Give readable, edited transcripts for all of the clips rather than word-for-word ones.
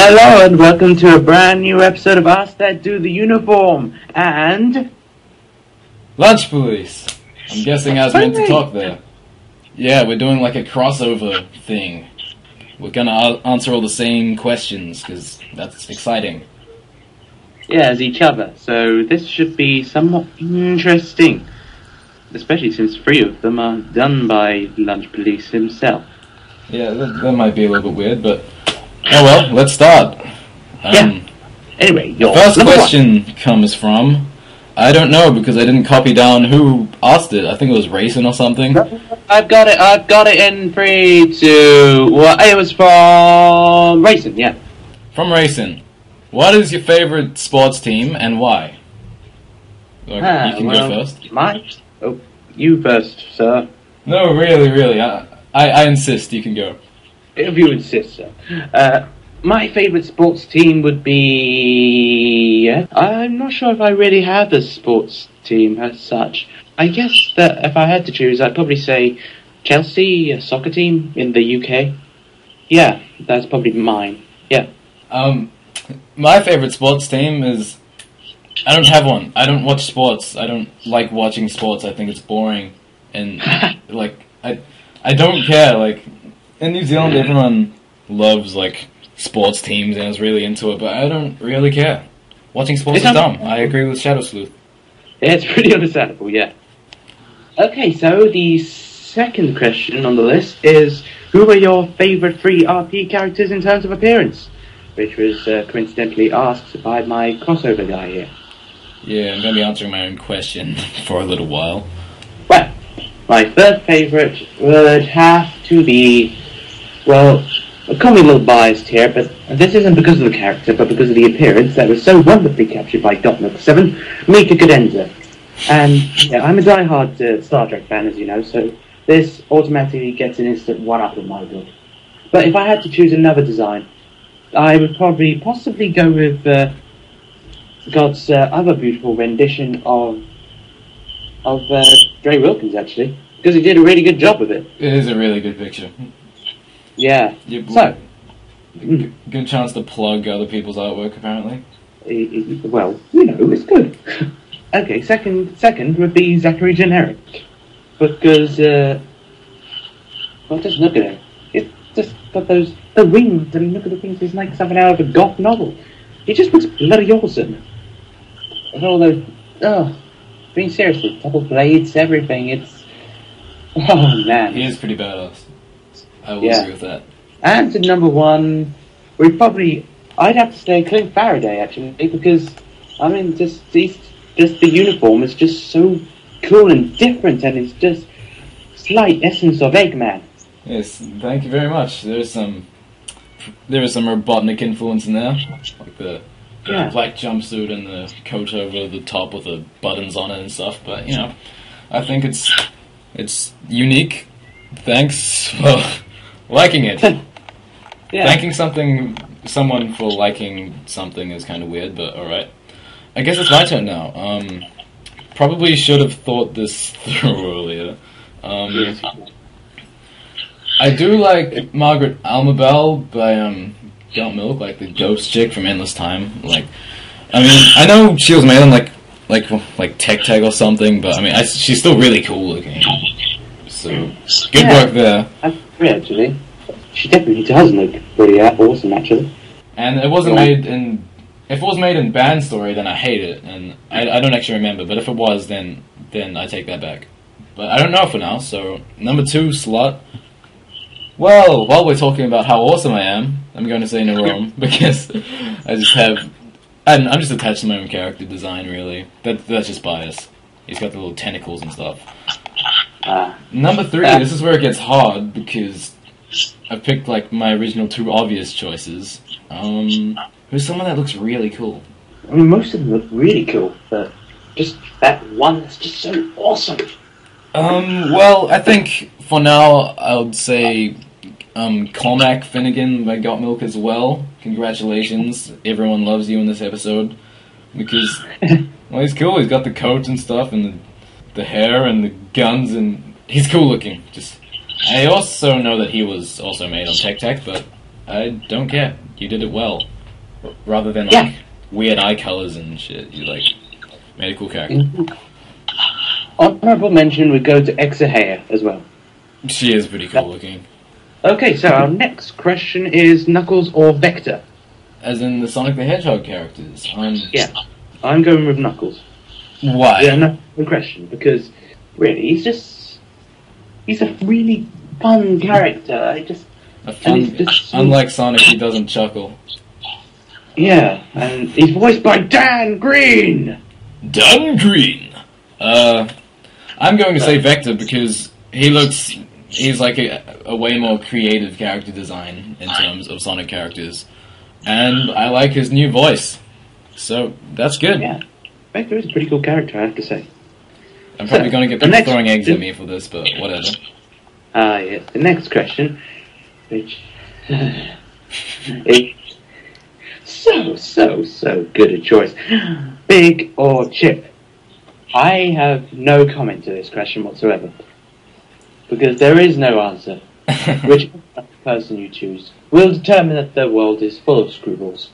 Hello and welcome to a brand new episode of Us That Do the Uniform and... LunchPolice! I'm guessing I was meant to talk there. Yeah, we're doing like a crossover thing. We're gonna answer all the same questions, because that's exciting. Yeah, as each other, so this should be somewhat interesting. Especially since 3 of them are done by LunchPolice himself. Yeah, that might be a little bit weird, but... Oh well, let's start. Yeah. Anyway, your first question comes from... I don't know, because I didn't copy down who asked it. I think it was Racing or something. I've got it in 3, 2... Well, it was from Racing, yeah. From Racing. What is your favorite sports team, and why? You can go first. Oh, you first, sir. No, really. I insist, you can go. If you insist, sir. My favourite sports team would be... I'm not sure if I really have a sports team as such. I guess that if I had to choose, I'd probably say Chelsea, a soccer team in the UK. Yeah, that's probably mine. Yeah. My favourite sports team is... I don't have one. I don't watch sports. I don't like watching sports. I think it's boring. And, I don't care. In New Zealand, everyone loves, sports teams and is really into it, but I don't really care. Watching sports is dumb. I agree with Shadow Sleuth. Yeah, it's pretty understandable, yeah. Okay, so the second question on the list is, who are your favourite 3 RP characters in terms of appearance? Which was coincidentally asked by my crossover guy here. Yeah, I'm going to be answering my own question for a little while. Well, my third favourite would have to be... Well, call me a little biased here, but this isn't because of the character, but because of the appearance that was so wonderfully captured by Dotnook 7, Mika Cadenza. And, yeah, I'm a die-hard Star Trek fan, as you know, so this automatically gets an instant one-up in my book. But if I had to choose another design, I would possibly go with God's other beautiful rendition of Dre Wilkins, actually, because he did a really good job with it. It is a really good picture. Yeah. So, good chance to plug other people's artwork, apparently. Well, it's good. Okay, second would be Zachary Generic, because just look at it. It's just got the wings. I mean, look at the things. It's like something out of a goth novel. It just looks bloody awesome. And all those, being seriously, double blades, everything. It's, oh man. He is pretty badass. I will agree with that. And to number 1, I'd have to say Clint Faraday, actually, because, I mean, just the uniform is just so cool and different, and it's just slight essence of Eggman. Yes, thank you very much. There is some Robotnik influence in there, like the black jumpsuit and the coat over the top with the buttons on it and stuff, but, I think it's unique. Thanks for liking it. Yeah. Thanking someone for liking something is kind of weird, but alright. I guess it's my turn now. Probably should have thought this through earlier. I do like Margaret Almabel by Don't Milk, like the ghost chick from Endless Time. I know she was made on like Tech Tag or something, but she's still really cool looking. So good work there. I agree, actually. She definitely does look pretty awesome, actually. And it wasn't made in... If it was made in Band Story, then I hate it, and I don't actually remember, but if it was, then I take that back. But I don't know for now, so number 2 slot. Well, while we're talking about how awesome I am, I'm going to say Nerome, because I'm just attached to my own character design, really. That's just bias. He's got the little tentacles and stuff. Number 3, this is where it gets hard, because I picked, my original 2 obvious choices. Who's someone that looks really cool? I mean, most of them look really cool, but just that one that's just so awesome. Well, I think, for now, I would say, Cormac Finnegan by Got Milk as well. Congratulations, everyone loves you in this episode. Because, well, he's cool, he's got the coat and stuff, and the hair and the guns, and he's cool looking. I also know that he was also made on Tech Tech, but I don't care. You did it well. rather than like weird eye colors and shit. You like made a cool character. Honorable mention would go to Exahaya as well. She is pretty cool looking. Okay, so our next question is Knuckles or Vector? As in the Sonic the Hedgehog characters. Yeah, I'm going with Knuckles. Why? Yeah, no question, because really, he's a really fun character. Unlike Sonic, he doesn't chuckle. Yeah, and he's voiced by Dan Green! Dan Green! I'm going to say Vector because he's like a way more creative character design in terms of Sonic characters. And I like his new voice. So, that's good. Yeah, Vector is a pretty cool character, I have to say. I'm probably going to get people throwing eggs at me for this, but whatever. Yeah, the next question, which is so good a choice. Big or Chip? I have no comment to this question whatsoever. Because there is no answer. Which person you choose will determine that the world is full of screwballs.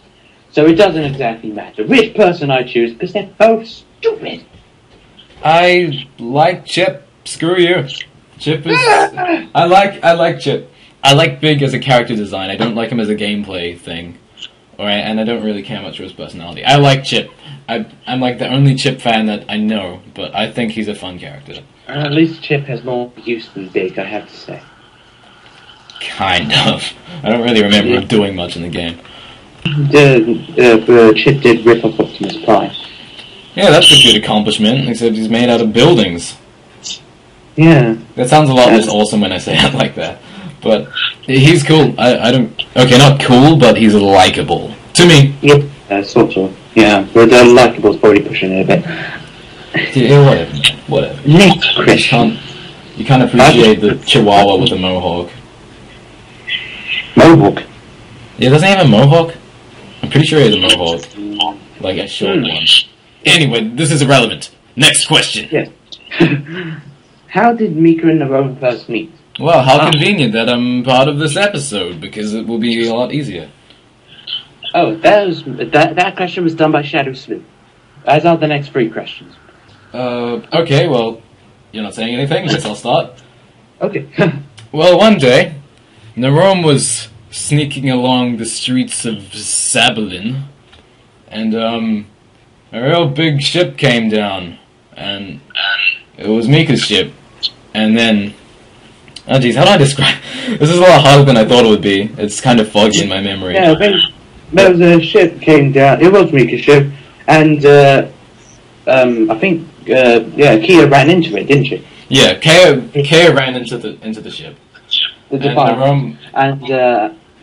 So it doesn't exactly matter which person I choose, because they're both stupid. I like Chip. Screw you. Chip is... I like Chip. I like Big as a character design. I don't like him as a gameplay thing. Alright, and I don't really care much for his personality. I like Chip. I'm like the only Chip fan that I know, but I think he's a fun character. At least Chip has more use than Big, I have to say. Kind of. I don't really remember him doing much in the game. Chip did rip off Optimus Prime. Yeah, that's a good accomplishment, except he's made out of buildings. Yeah. That sounds a lot less awesome when I say it like that. But he's cool. I don't... Okay, not cool, but he's likable. To me. Yep, sort of. Yeah, but the likable's probably pushing it a bit. Yeah, whatever. Next question. You can't appreciate the Chihuahua with the mohawk. Mohawk? Yeah, doesn't he have a mohawk? I'm pretty sure he has a mohawk. Like a short one. Anyway, this is irrelevant. Next question. Yes. How did Mika and Nerone first meet? Well, how convenient that I'm part of this episode, because it will be a lot easier. Oh, that question was done by Shadow Sleuth. As are the next 3 questions. Okay, well, you're not saying anything, I guess I'll start. Okay. Well, one day, Nerone was sneaking along the streets of Sabalin, and, a real big ship came down, and it was Mika's ship, and then... Oh jeez, how do I describe... This is a lot harder than I thought it would be. It's kind of foggy in my memory. Yeah, there was a ship came down. It was Mika's ship, and I think Kia ran into it, didn't she? Yeah, Kia ran into the ship. And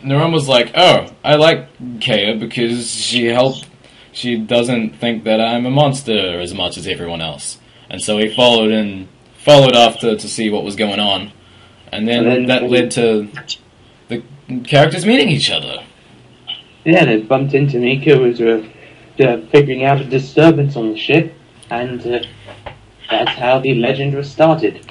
Nerone was like, "Oh, I like Kia because she doesn't think that I'm a monster as much as everyone else." And so he followed after to see what was going on. And then that led to the characters meeting each other. Yeah, they bumped into Mika who was figuring out a disturbance on the ship, and that's how the legend was started.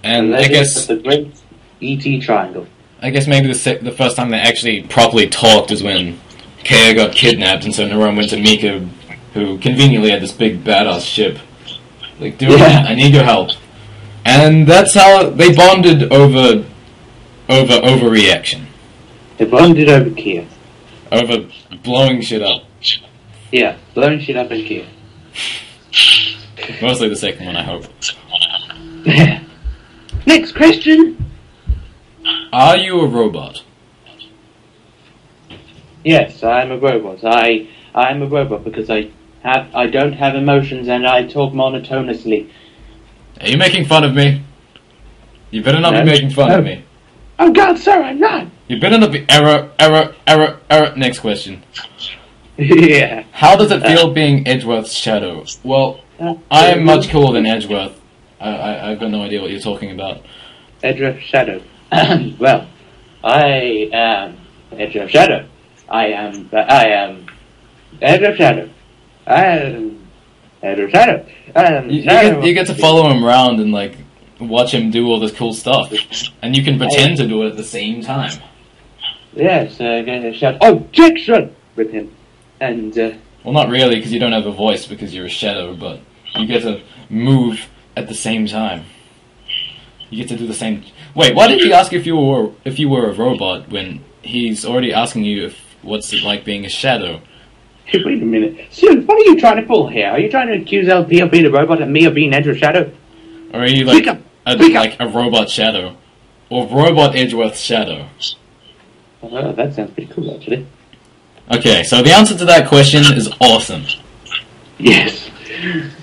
And I guess the great E.T. triangle. I guess maybe the first time they actually properly talked is when Kea got kidnapped, and so Nerone went to Mika, who conveniently had this big badass ship. Like, dude, I need your help. And that's how they bonded over overreaction. They bonded over Kia. Over blowing shit up. Yeah, blowing shit up in Kia. Mostly the second one, I hope. Next question. Are you a robot? Yes, I'm a robot. I'm a robot because I don't have emotions and I talk monotonously. Are you making fun of me? You better not be making fun of me. Oh God, sir, I'm not. You better not be error. Next question. Yeah. How does it feel being Edgeworth's shadow? Well, I am much cooler than Edgeworth. I've got no idea what you're talking about. Edgeworth's shadow. Well, I am Edgeworth's shadow. I am Edgeworth's shadow. I am Edgeworth's shadow. You get to follow him around and like watch him do all this cool stuff, and you can pretend to do it at the same time. Yes, shout objection. with him. And, well, not really, because you don't have a voice because you're a shadow, but you get to move at the same time. You get to do the same... Wait, why did he ask if you were a robot when he's already asking you what's it like being a shadow? Hey, wait a minute. Sid, what are you trying to pull here? Are you trying to accuse LP of being a robot and me of being Edgeworth Shadow? Or are you like a robot shadow? Or robot Edgeworth Shadow? Oh, that sounds pretty cool, actually. Okay, so the answer to that question is awesome. Yes.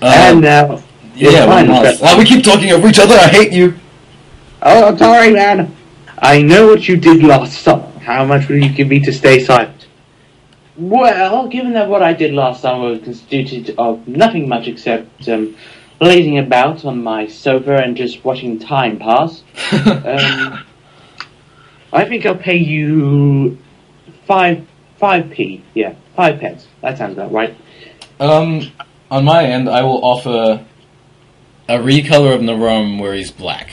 And now... we keep talking over each other, I hate you! Oh, I'm sorry, man. I know what you did last summer. How much will you give me to stay silent? Well, given that what I did last summer was constituted of nothing much except lazing about on my sofa and just watching time pass, I think I'll pay you 5p. Yeah, 5 pence. That sounds about right. On my end, I will offer a recolor of Narome where he's black.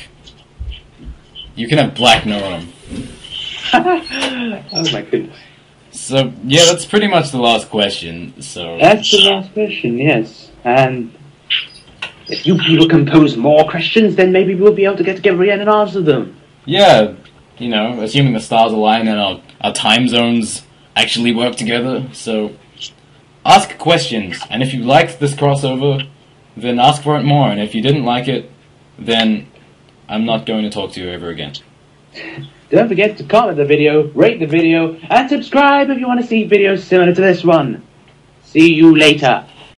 You can have black Narome. Oh my goodness. So, yeah, that's pretty much the last question, so... That's the last question, yes. And if you people can pose more questions, then maybe we'll be able to get together again and answer them. Yeah, you know, assuming the stars align and our time zones actually work together, so... Ask questions, and if you liked this crossover, then ask for it more, and if you didn't like it, then I'm not going to talk to you ever again. Don't forget to comment the video, rate the video, and subscribe if you want to see videos similar to this one. See you later.